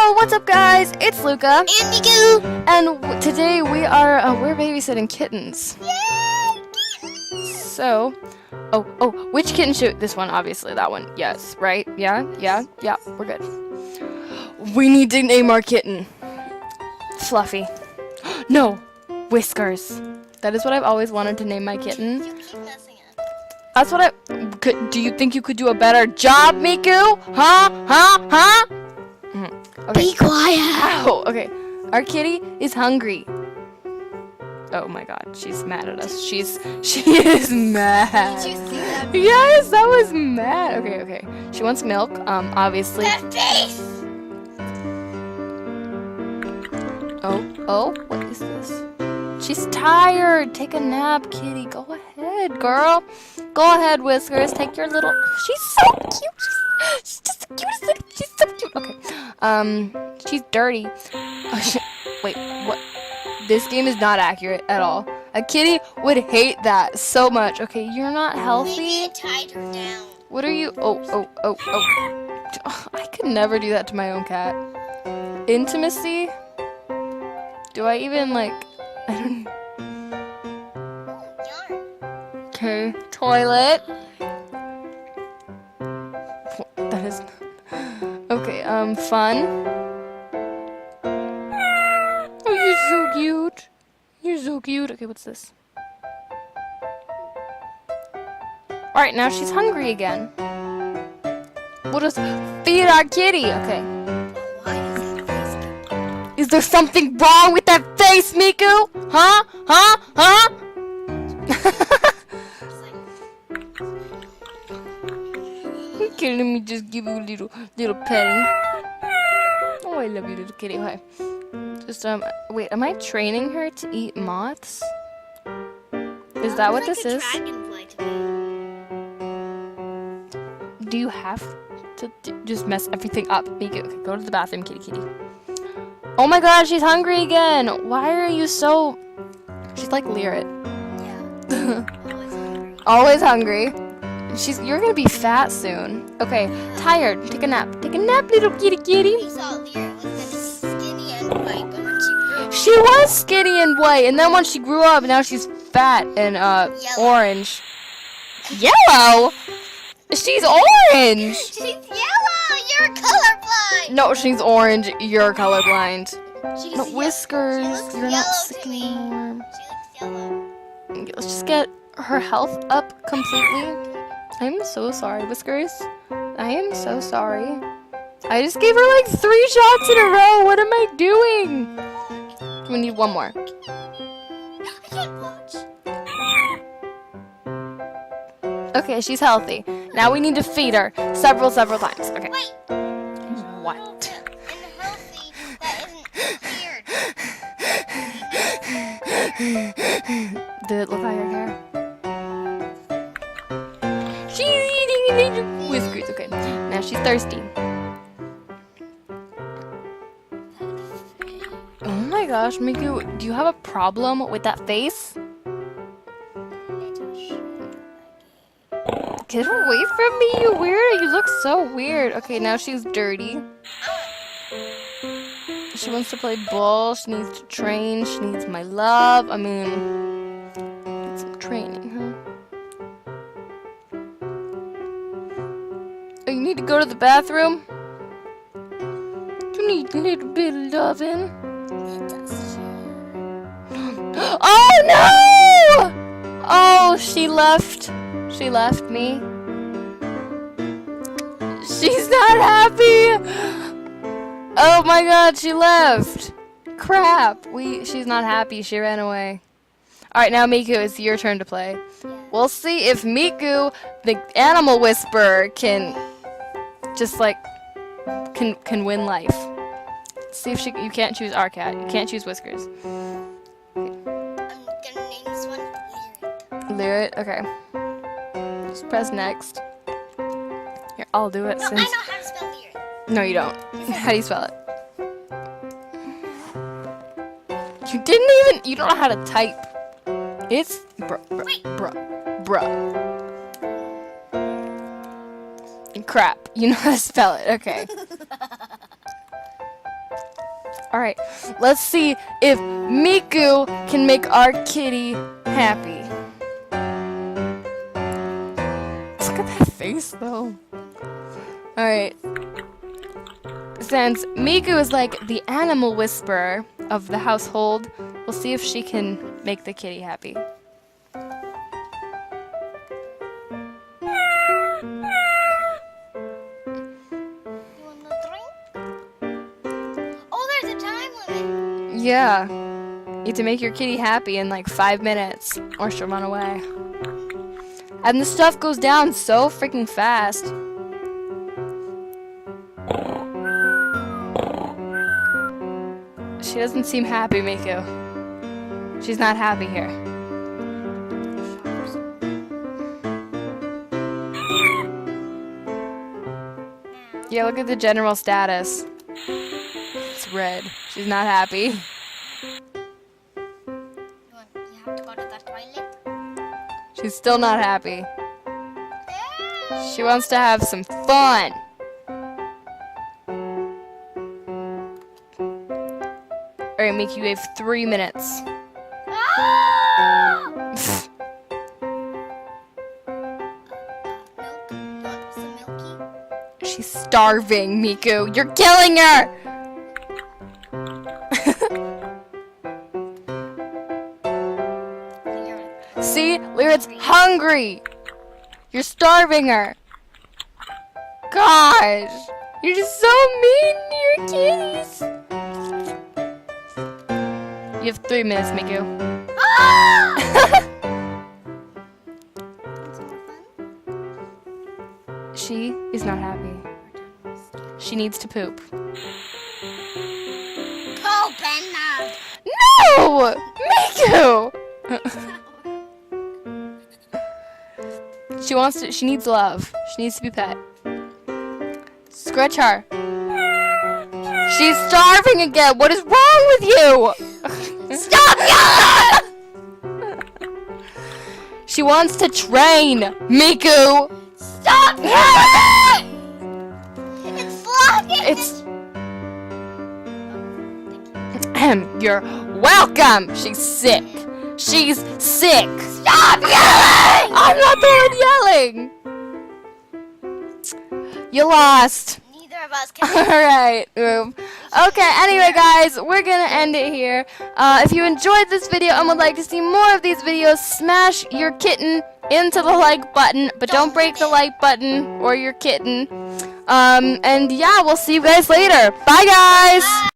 Yo, what's up, guys? It's Luca. And Miku. And today we're babysitting kittens. Yay! So, which kitten should this one? Obviously, that one. Yes, right? Yeah. We're good. We need to name our kitten Fluffy. No, Whiskers. That is what I've always wanted to name my kitten. You keep messing up. That's what do you think you could do a better job, Miku? Huh? Okay. Be quiet. Ow. Okay. Our kitty is hungry. Oh my god, she's mad at us. She is mad. Did you see that? Yes, that was mad. Okay. She wants milk, obviously. That face. Oh, what is this? She's tired. Take a nap, kitty. Go ahead, girl. Go ahead, Whiskers. Take your little... She's so cute. She's just the cutest little... She's so cute. Okay. She's dirty. Wait, what? This game is not accurate at all. A kitty would hate that so much. Okay, you're not healthy. Maybe it tied her down. What are you... Oh. I could never do that to my own cat. Intimacy? Do I even, like... I don't... Okay, toilet. That is... Okay, fun. Oh, you're so cute. You're so cute. Okay, what's this? Alright, now she's hungry again. We'll just feed our kitty. Okay. Why does that face Is there something wrong with that face, Miku? Huh? Okay, let me just give you a little petting. Oh, I love you, little kitty. Okay. Just, wait, am I training her to eat moths? Is that what this is? Dragonfly to me. Do you have to just mess everything up? Miku, okay, go to the bathroom, kitty. Oh my god, she's hungry again. Why are you so... She's like Lyrit. Yeah. Always hungry. Always hungry. You're gonna be fat soon. Okay, tired. Take a nap. Take a nap, little kitty. You saw Lyra was gonna be skinny and white, but when she grew up, She was skinny and white, and then when she grew up, now she's fat and orange. Yellow? She's orange. she's yellow. You're colorblind. No, she's orange. You're colorblind. She's No, Whiskers. She looks You're not yellow sick to me. anymore. She looks yellow. Okay, let's just get her health up completely. I'm so sorry, Whiskers. I am so sorry. I just gave her like 3 shots in a row. What am I doing? We need one more. I can't watch. Okay, she's healthy. Now we need to feed her several times. Okay. Wait. What? And healthy. That isn't weird. Did it look like her hair? She's eating Whiskers. Okay. Now she's thirsty. Oh my gosh, Miku, do you have a problem with that face? Get away from me, you weirdo. You look so weird. Okay, now she's dirty. She wants to play ball. She needs to train. She needs my love. I mean, need some training, huh? Oh, you need to go to the bathroom? You need a little bit of loving. Oh no! Oh, she left. She left me. She's not happy. Oh my god, she left. Crap. She's not happy. She ran away. Alright, now Miku, it's your turn to play. We'll see if Miku, the animal whisperer, can just like can win life. See if you can't choose our cat. You can't choose Whiskers. I'm gonna name this one Lyrit, Lyric. okay. Just press next. Here, I'll do it No, I since... know how to spell Lyric. No, you don't. How do you spell it? You don't know how to type. It's bruh. Crap. You know how to spell it. Okay. Alright, let's see if Miku can make our kitty happy. Look at that face, though. Alright. Since Miku is like the animal whisperer of the household, we'll see if she can make the kitty happy. Yeah. You have to make your kitty happy in like 5 minutes, or she'll run away. And the stuff goes down so freaking fast. She doesn't seem happy, Miku. She's not happy here. Yeah, look at the general status. It's red. She's not happy. You have to go to the toilet. She's still not happy. She wants to have some fun. Alright, Miku, you have 3 minutes. She's starving, Miku. You're killing her! See? Lyra's hungry! You're starving her! Gosh! You're just so mean to your kitties! You have 3 minutes, Miku. She is not happy. She needs to poop. Poop enough. No! Miku! She needs love. She needs to be pet. Scratch her. She's starving again. What is wrong with you? Stop yelling! She wants to train, Miku. Stop yelling! It's blocking. You're welcome. She's sick. She's sick. Stop yelling! I'm not the one yelling. You lost. Neither of us can. Alright, move. Okay, anyway guys, we're gonna end it here. If you enjoyed this video and would like to see more of these videos, smash your kitten into the like button, but don't break the like button or your kitten. And yeah, we'll see you guys later. Bye guys! Bye.